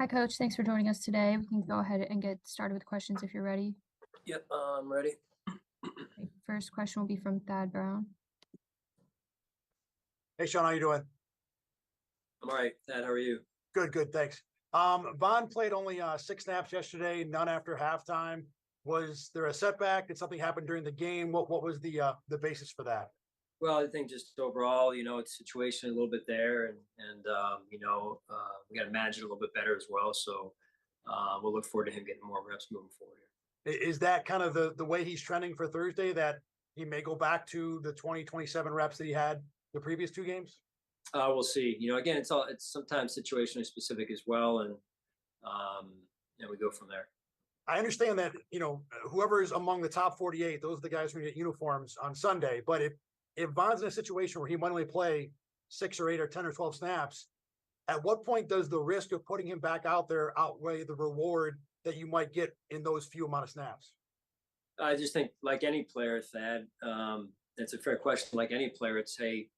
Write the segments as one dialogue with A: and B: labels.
A: Hi, Coach. Thanks for joining us today. We can go ahead and get started with questions if you're ready.
B: Yep, I'm ready.
A: Okay, first question will be from Thad Brown.
C: Hey, Sean, how you doing?
B: I'm all right. Thad, how are you?
C: Good, thanks. Vaughn played only 6 snaps yesterday, none after halftime. Was there a setback? Did something happen during the game? What was the basis for that?
B: Well, I think just overall, it's situation a little bit there, and we got to manage it a little bit better as well. So we'll look forward to him getting more reps moving forward here.
C: Is that kind of the way he's trending for Thursday, that he may go back to the 27 reps that he had the previous 2 games?
B: We'll see. Again, it's sometimes situationally specific as well, and we go from there.
C: I understand that, whoever is among the top 48, those are the guys who get uniforms on Sunday. But if Vaughn's in a situation where he might only play 6 or 8 or 10 or 12 snaps, at what point does the risk of putting him back out there outweigh the reward that you might get in those few amount of snaps?
B: I just think, like any player, Thad, it's a fair question. Like any player, it's, hey,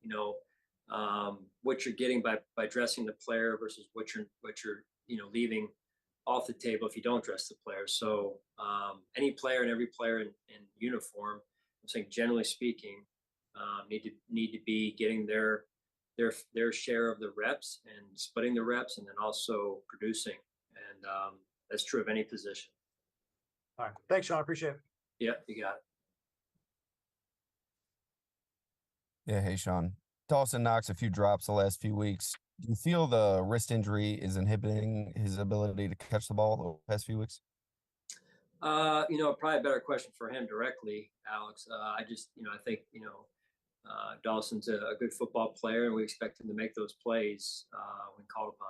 B: what you're getting by dressing the player versus what you're leaving off the table if you don't dress the player. So any player and every player in uniform, I'm saying generally speaking, need to be getting their share of the reps and splitting the reps, and then also producing. And that's true of any position.
C: All right. Thanks, Sean. I appreciate it.
B: Yeah, you got it.
D: Yeah, hey, Sean. Dawson Knox a few drops the last few weeks. Do you feel the wrist injury is inhibiting his ability to catch the ball the past few weeks?
B: Probably a better question for him directly, Alex. I think, Dawson's a good football player, and we expect him to make those plays when called upon.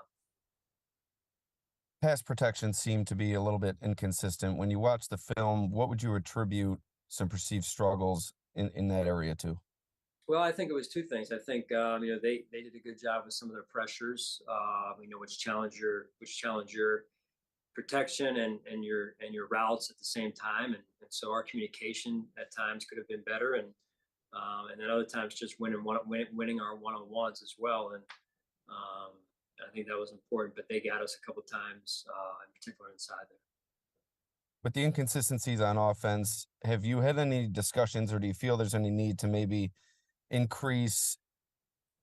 D: Pass protection seemed to be a little bit inconsistent. When you watch the film, what would you attribute some perceived struggles in that area to?
B: Well, I think it was 2 things. I think they did a good job with some of their pressures, which challenge your protection and your routes at the same time, and so our communication at times could have been better, and then other times just winning our one-on-ones as well, and I think that was important. But they got us a couple of times, in particular inside there.
D: With the inconsistencies on offense, have you had any discussions, or do you feel there's any need to maybe increase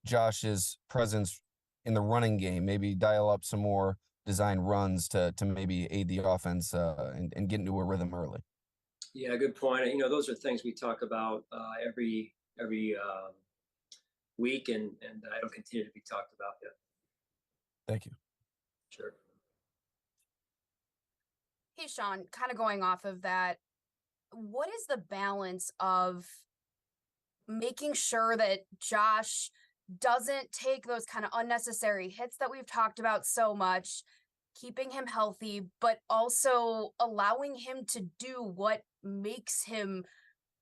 D: Josh's presence in the running game, maybe dial up some more design runs to maybe aid the offense and get into a rhythm early?
B: Yeah, good point. Those are things we talk about every week, and I don't continue to be talked about yet.
D: Thank you.
B: Sure.
E: Hey, Sean, kind of going off of that, what is the balance of making sure that Josh doesn't take those kind of unnecessary hits that we've talked about so much, keeping him healthy, but also allowing him to do what makes him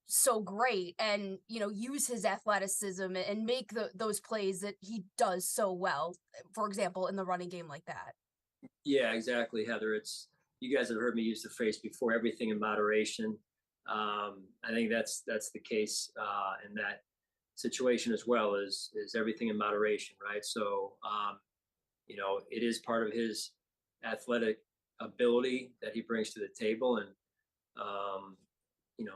E: so great and, use his athleticism and make those plays that he does so well, for example, in the running game like that? Yeah,
B: exactly, Heather. You guys have heard me use the phrase before, everything in moderation. I think that's the case in that situation as well, is everything in moderation, right? So, it is part of his athletic ability that he brings to the table, and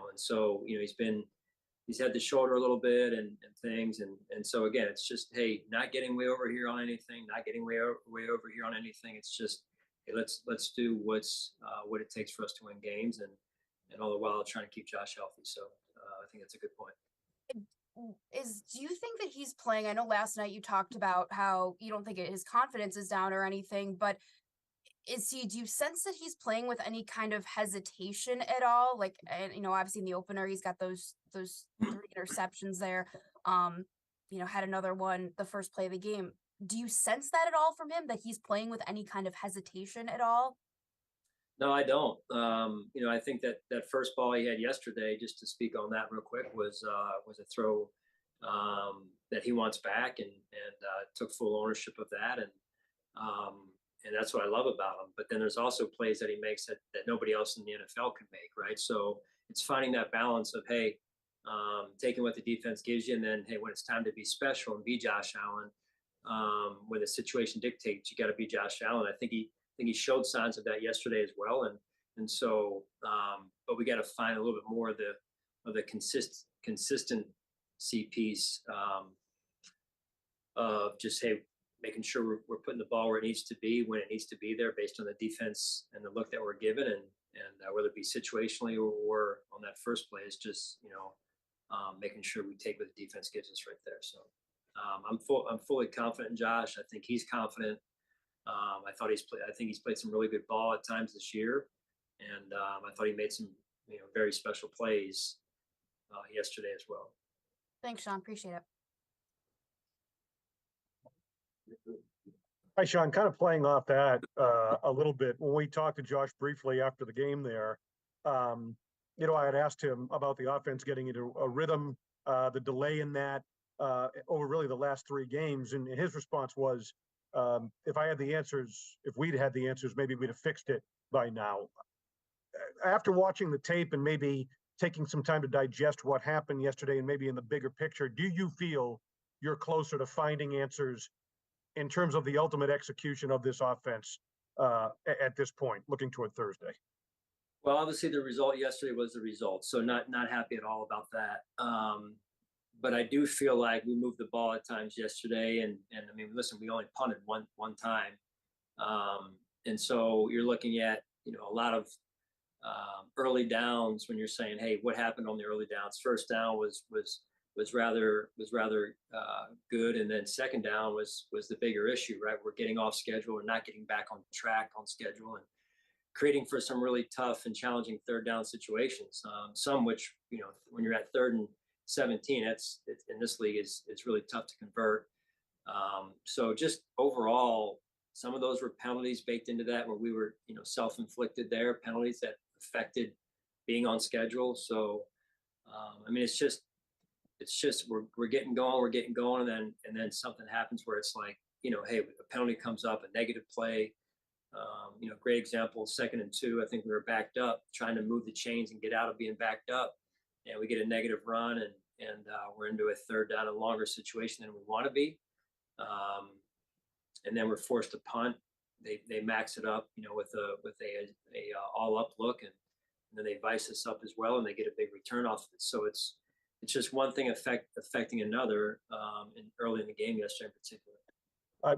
B: and so he's had the shoulder a little bit and things, and so again, it's just, hey, not getting way over here on anything, not getting way over here on anything. It's just, hey, let's do what it takes for us to win games, and all the while trying to keep Josh healthy. So I think that's a good point.
E: Do you think that he's playing? I know last night you talked about how you don't think his confidence is down or anything, but do you sense that he's playing with any kind of hesitation at all? Like, obviously in the opener, he's got those 3 interceptions there. Had another one, the first play of the game. Do you sense that at all from him, that he's playing with any kind of hesitation at all?
B: No, I don't. I think that first ball he had yesterday, just to speak on that real quick, was a throw that he wants back, and took full ownership of that, and that's what I love about him. But then there's also plays that he makes that nobody else in the NFL can make, right? So it's finding that balance of, hey, taking what the defense gives you, and then, hey, when it's time to be special and be Josh Allen, when the situation dictates, you got to be Josh Allen. I think think he showed signs of that yesterday as well. And so, but we got to find a little bit more of the consistency piece of just, hey, making sure we're putting the ball where it needs to be when it needs to be there based on the defense and the look that we're given, and whether it be situationally or on that first play, is just making sure we take what the defense gives us right there. So I'm fully confident in Josh. I think he's confident. I think he's played some really good ball at times this year, and I thought he made some very special plays yesterday as well.
E: Thanks, Sean. Appreciate it.
F: Hi, Sean. Kind of playing off that a little bit. When we talked to Josh briefly after the game there, I had asked him about the offense getting into a rhythm, the delay in that over really the last 3 games. And his response was, if I had the answers, if we'd had the answers, maybe we'd have fixed it by now. After watching the tape and maybe taking some time to digest what happened yesterday and maybe in the bigger picture, do you feel you're closer to finding answers in terms of the ultimate execution of this offense at this point, looking toward Thursday?
B: Well, obviously the result yesterday was the result, so not happy at all about that. But I do feel like we moved the ball at times yesterday, and I mean, listen, we only punted one time, and so you're looking at a lot of early downs when you're saying, hey, what happened on the early downs? First down was rather good, and then second down was the bigger issue, right? We're getting off schedule, we're not getting back on track on schedule, and creating for some really tough and challenging third down situations. Some which when you're at 3rd and 17, in this league it's really tough to convert. So just overall, some of those were penalties baked into that, where we were self-inflicted there, penalties that affected being on schedule. So I mean, it's just we're getting going, and then something happens where it's like, hey, a penalty comes up, a negative play. Great example, 2nd and 2. I think we were backed up, trying to move the chains and get out of being backed up, and we get a negative run, and we're into a 3rd down and longer situation than we want to be. And then we're forced to punt. They max it up, with a all up look, and then they vice us up as well, and they get a big return off of it. So it's just one thing affecting another, early in the game yesterday in particular.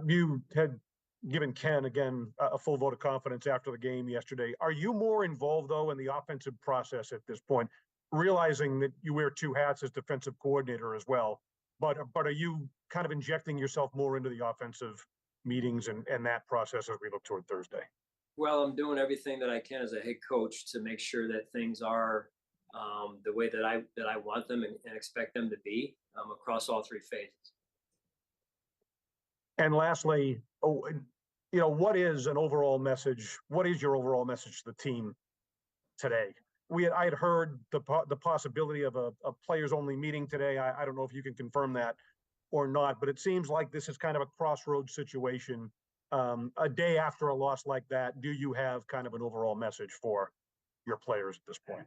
F: You had given Ken, again, a full vote of confidence after the game yesterday. Are you more involved, though, in the offensive process at this point, realizing that you wear 2 hats as defensive coordinator as well? But are you kind of injecting yourself more into the offensive meetings and that process as we look toward Thursday?
B: Well, I'm doing everything that I can as a head coach to make sure that things are the way that I want them and expect them to be, across all 3 phases.
F: And lastly, what is an overall message? What is your overall message to the team today? I had heard the possibility of a players only meeting today. I don't know if you can confirm that or not, but it seems like this is kind of a crossroads situation. A day after a loss like that, do you have kind of an overall message for your players at this point?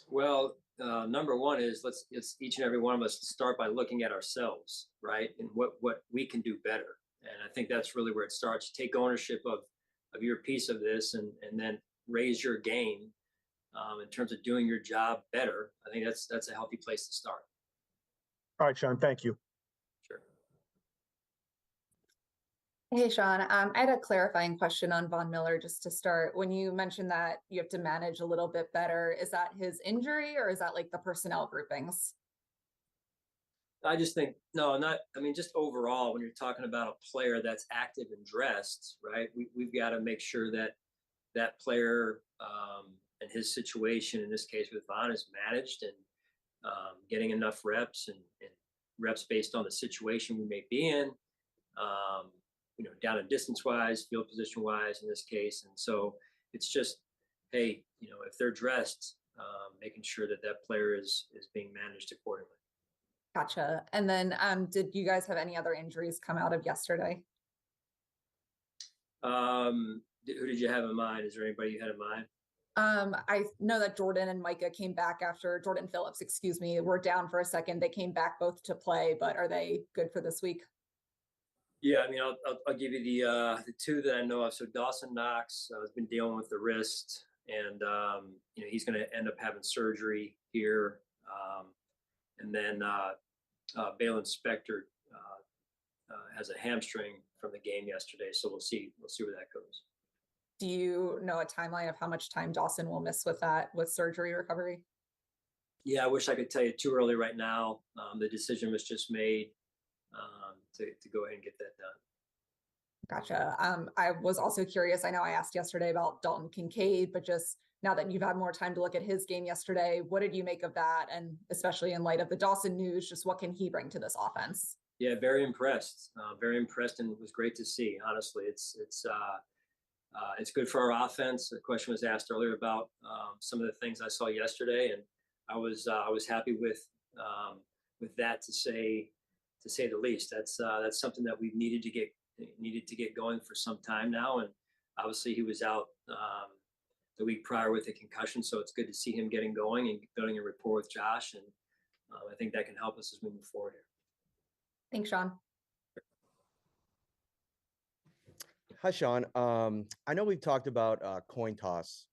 B: Well, number one is it's each and every one of us start by looking at ourselves, right? And what we can do better. And I think that's really where it starts. Take ownership of your piece of this, and then raise your game in terms of doing your job better. I think that's a healthy place to start.
F: All right, Sean, thank you.
B: Sure.
G: Hey, Sean, I had a clarifying question on Von Miller just to start. When you mentioned that you have to manage a little bit better, is that his injury or is that like the personnel groupings?
B: I just think, just overall, when you're talking about a player that's active and dressed, right, we've got to make sure that that player and his situation, in this case with Von, is managed, and getting enough reps and reps based on the situation we may be in, down and distance wise, field position wise in this case. And so it's just, hey, if they're dressed, making sure that that player is being managed accordingly.
G: Gotcha. And then did you guys have any other injuries come out of yesterday?
B: Who did you have in mind? Is there anybody you had in mind?
G: I know that Jordan and Micah came back after Jordan Phillips, excuse me, were down for a second. They came back both to play, but are they good for this week?
B: Yeah, I mean, I'll give you the two that I know of. So Dawson Knox has been dealing with the wrist, and he's going to end up having surgery here. And then Balin Spector has a hamstring from the game yesterday, so we'll see where that goes.
G: Do you know a timeline of how much time Dawson will miss with surgery recovery?
B: Yeah, I wish I could tell you too early right now. The decision was just made to go ahead and get that done.
G: Gotcha. I was also curious. I know I asked yesterday about Dalton Kincaid, but just now that you've had more time to look at his game yesterday, what did you make of that? And especially in light of the Dawson news, just what can he bring to this offense?
B: Yeah, very impressed. Very impressed, and it was great to see. Honestly, it's good for our offense. The question was asked earlier about some of the things I saw yesterday, and I was happy with that to say the least. That's something that we've needed to get going for some time now, and obviously he was out the week prior with a concussion, so it's good to see him getting going and building a rapport with Josh, and I think that can help us as we move forward here.
G: Thanks, Sean.
H: Hi, Sean. I know we've talked about coin toss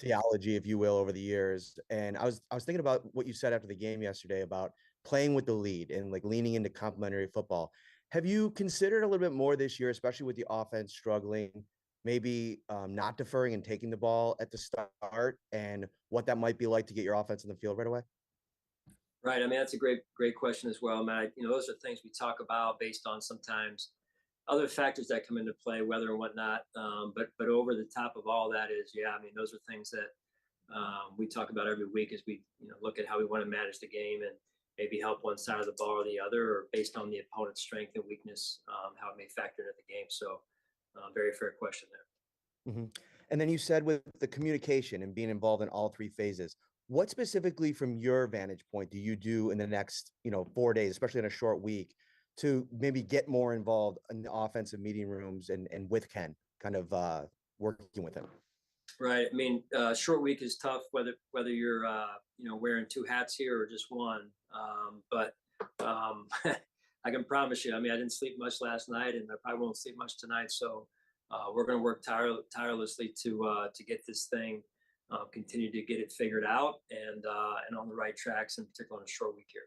H: theology, if you will, over the years, and I was thinking about what you said after the game yesterday about playing with the lead and like leaning into complementary football. Have you considered a little bit more this year, especially with the offense struggling, maybe not deferring and taking the ball at the start, and what that might be like to get your offense in the field right away?
B: Right. I mean, that's a great question as well, Matt. Those are things we talk about based on sometimes other factors that come into play, weather and whatnot. But over the top of all that is, yeah, I mean, those are things that we talk about every week as we look at how we want to manage the game and maybe help one side of the ball or the other, or based on the opponent's strength and weakness, how it may factor into the game. So very fair question there.
H: Mm-hmm. And then you said with the communication and being involved in all three phases, what specifically from your vantage point do you do in the next 4 days, especially in a short week, to maybe get more involved in the offensive meeting rooms and with Ken, kind of working with him?
B: Right. I mean, short week is tough, whether you're wearing two hats here or just one. But I can promise you, I mean, I didn't sleep much last night, and I probably won't sleep much tonight. So we're going to work tirelessly to get this thing, continue to get it figured out and on the right tracks, in particular on a short week here.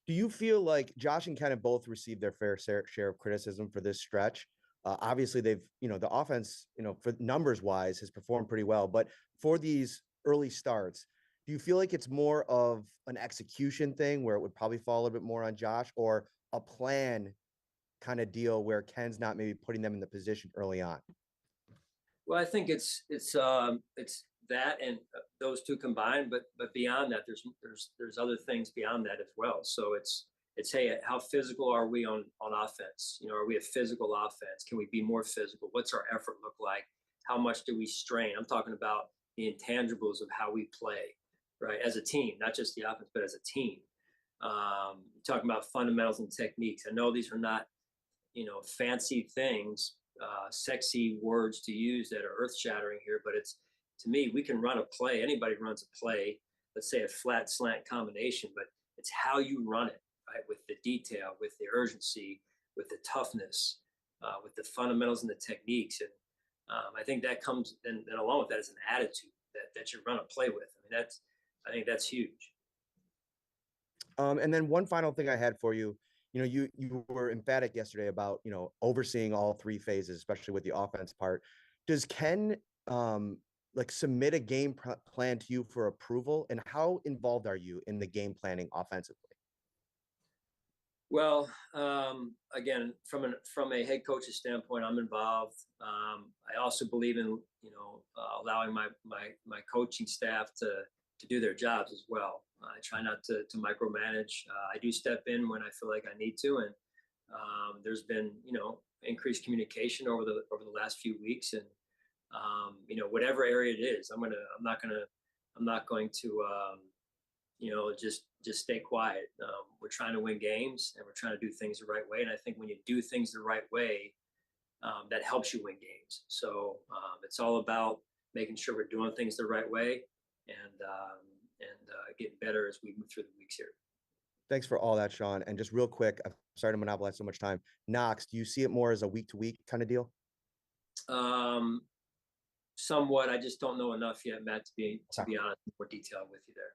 H: Do you feel like Josh and Ken have both received their fair share of criticism for this stretch? Obviously, they've, the offense, for numbers wise, has performed pretty well. But for these early starts, do you feel like it's more of an execution thing where it would probably fall a little bit more on Josh, or a plan kind of deal where Ken's not maybe putting them in the position early on?
B: Well, I think it's that and those two combined, but beyond that, there's other things beyond that as well. So it's hey, how physical are we on offense? Are we a physical offense? Can we be more physical? What's our effort look like? How much do we strain? I'm talking about the intangibles of how we play, right? As a team, not just the offense, but as a team. Talking about fundamentals and techniques. I know these are not, fancy things, sexy words to use that are earth-shattering here, but it's, to me, we can run a play. Anybody runs a play, let's say a flat slant combination, but it's how you run it, right? With the detail, with the urgency, with the toughness, with the fundamentals and the techniques. And I think that comes, and along with that is an attitude that you run a play with. I think that's huge.
H: And then one final thing I had for you, you were emphatic yesterday about, overseeing all three phases, especially with the offense part. Does Ken submit a game plan to you for approval, and how involved are you in the game planning offensively?
B: Well, again, from a head coach's standpoint, I'm involved. I also believe in allowing my coaching staff to do their jobs as well. I try not to micromanage. I do step in when I feel like I need to, and there's been increased communication over the last few weeks, and whatever area it is, I'm not going to just stay quiet. We're trying to win games, and we're trying to do things the right way. And I think when you do things the right way, that helps you win games. So it's all about making sure we're doing things the right way and getting better as we move through the weeks here.
H: Thanks for all that, Sean. And just real quick, I'm sorry to monopolize so much time. Knox, do you see it more as a week-to-week kind of deal?
B: Somewhat. I just don't know enough yet, Matt, to be honest, more detail with you there.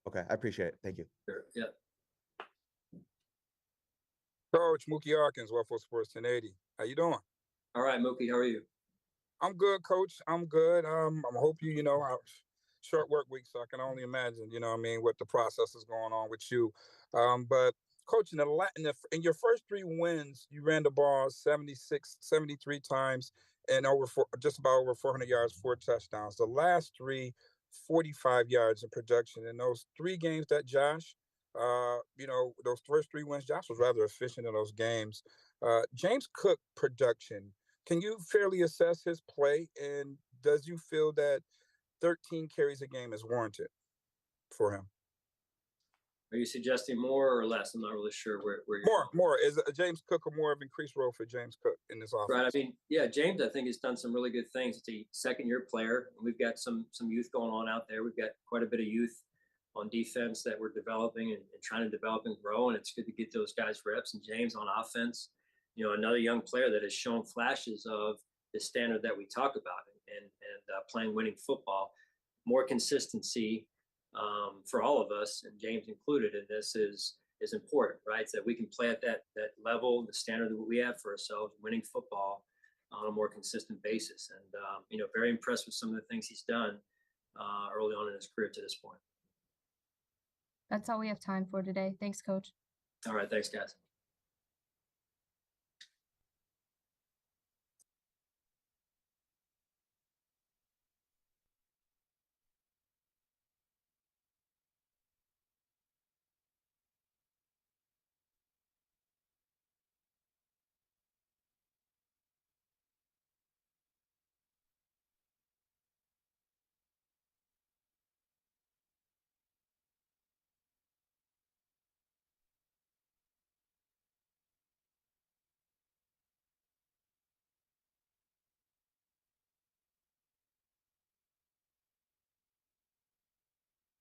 H: Okay, I appreciate it. Thank you.
B: Sure. Yeah.
I: Coach Mookie Arkins, Waffle Sports 1080. How you doing?
B: All right, Mookie, how are you?
I: I'm good, Coach. I'm good. I'm hope you know short work week, so I can only imagine, what the process is going on with you. But Coach, in your first 3 wins, you ran the ball 73 times and just about over 400 yards, 4 touchdowns. The last 3, 45 yards in production. In those 3 games that Josh, those first 3 wins, Josh was rather efficient in those games. James Cook production, can you fairly assess his play? And does you feel that 13 carries a game is warranted for him?
B: Are you suggesting more or less? I'm not really sure where you're
I: more. Is James Cook a more of increased role for James Cook in this offense?
B: Right. I mean, yeah, James, I think, has done some really good things. It's a second-year player. We've got some youth going on out there. We've got quite a bit of youth on defense that we're developing and trying to develop and grow. And it's good to get those guys reps. And James on offense, another young player that has shown flashes of the standard that we talk about and playing winning football. More consistency for all of us, and James included in this, is important, right? So that we can play at that level, the standard that we have for ourselves, winning football on a more consistent basis. And very impressed with some of the things he's done early on in his career to this point.
A: That's all we have time for today. Thanks, Coach.
B: All right, thanks, guys.